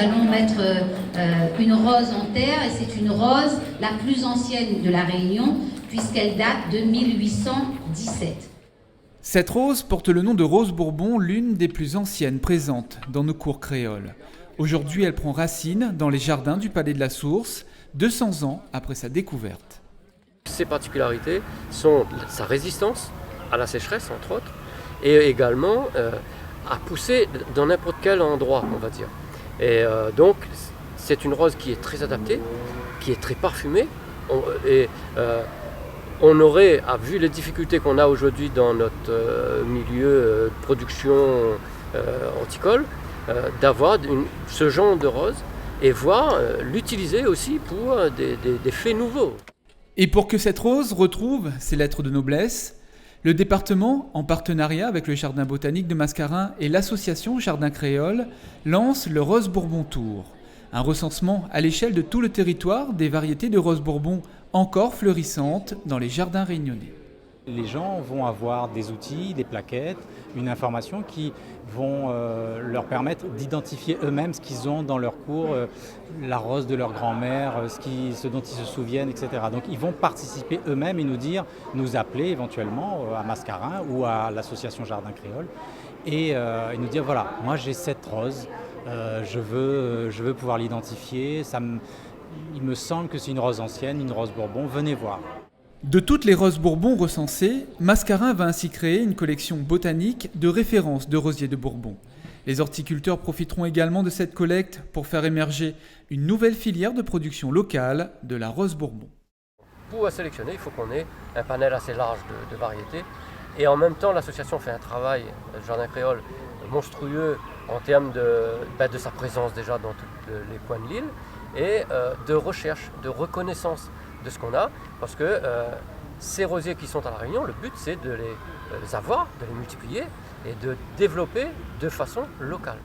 allons mettre une rose en terre, et c'est une rose la plus ancienne de la Réunion, puisqu'elle date de 1817. Cette rose porte le nom de rose Bourbon, l'une des plus anciennes présentes dans nos cours créoles. Aujourd'hui, elle prend racine dans les jardins du Palais de la Source, 200 ans après sa découverte. Ses particularités sont sa résistance à la sécheresse, entre autres, et également à pousser dans n'importe quel endroit, on va dire. Et donc, c'est une rose qui est très adaptée, qui est très parfumée. On aurait, vu les difficultés qu'on a aujourd'hui dans notre milieu de production horticole, d'avoir ce genre de rose et voir l'utiliser aussi pour des faits nouveaux. Et pour que cette rose retrouve ses lettres de noblesse, le département, en partenariat avec le Jardin botanique de Mascarin et l'association Jardin Créole, lance le Rose Bourbon Tour, un recensement à l'échelle de tout le territoire des variétés de rose Bourbon encore fleurissantes dans les jardins réunionnais. Les gens vont avoir des outils, des plaquettes, une information qui vont leur permettre d'identifier eux-mêmes ce qu'ils ont dans leur cours, la rose de leur grand-mère, ce dont ils se souviennent, etc. Donc ils vont participer eux-mêmes et nous appeler éventuellement à Mascarin ou à l'association Jardin Créole et nous dire voilà, moi j'ai cette rose, je veux pouvoir l'identifier, il me semble que c'est une rose ancienne, une rose Bourbon, venez voir. De toutes les roses Bourbon recensées, Mascarin va ainsi créer une collection botanique de références de rosiers de Bourbon. Les horticulteurs profiteront également de cette collecte pour faire émerger une nouvelle filière de production locale de la rose Bourbon. Pour sélectionner, il faut qu'on ait un panel assez large de variétés. Et en même temps, l'association fait un travail, le Jardin Créole, monstrueux en termes de sa présence déjà dans tous les coins de l'île et de recherche, de reconnaissance de ce qu'on a, parce que ces rosiers qui sont à La Réunion, le but c'est de les avoir, de les multiplier et de développer de façon locale.